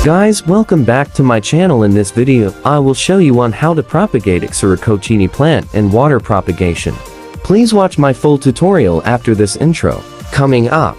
Guys, welcome back to my channel. In this video, I will show you on how to propagate Ixora Coccinea plant and water propagation. Please watch my full tutorial after this intro. Coming up.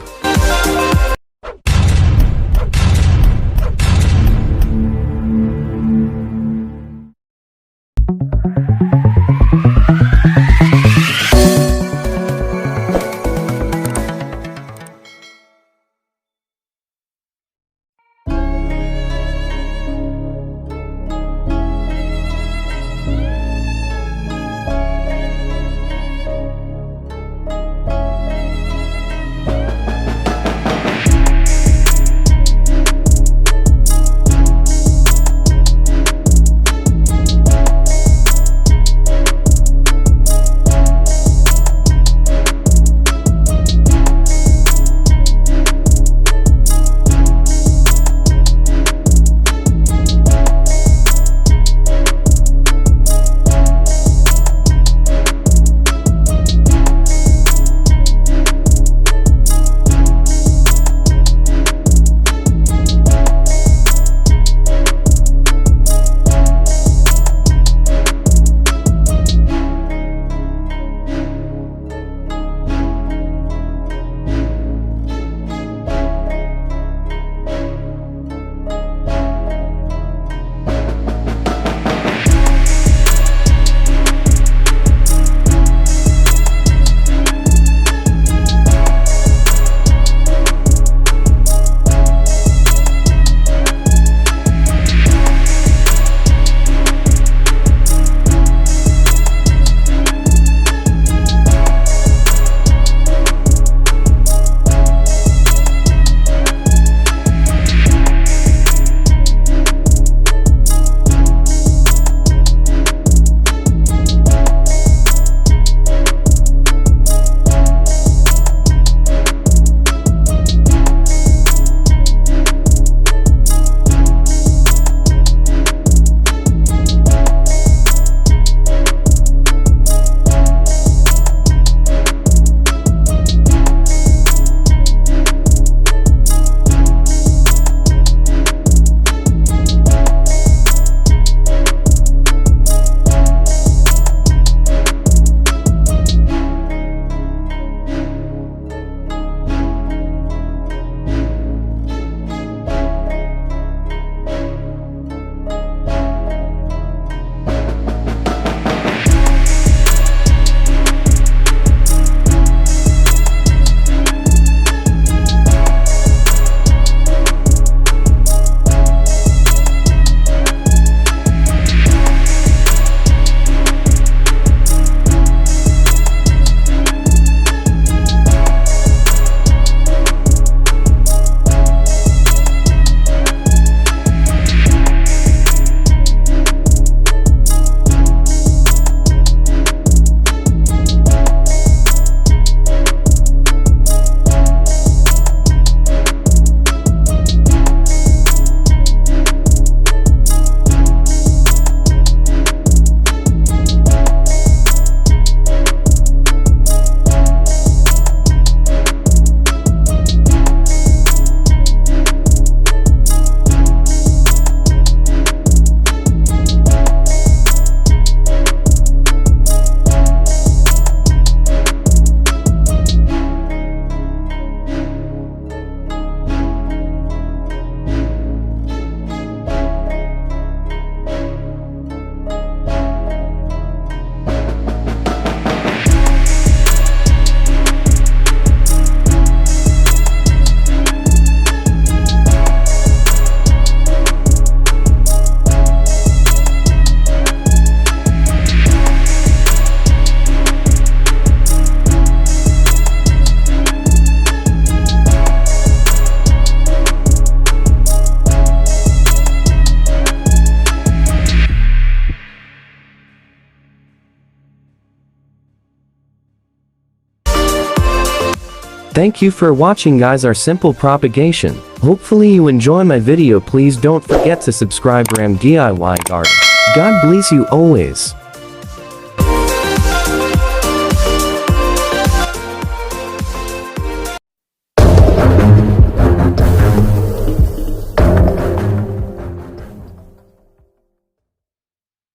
Thank you for watching, guys, our simple propagation. Hopefully you enjoy my video. Please don't forget to subscribe. Ram DIY Garden. God bless you always.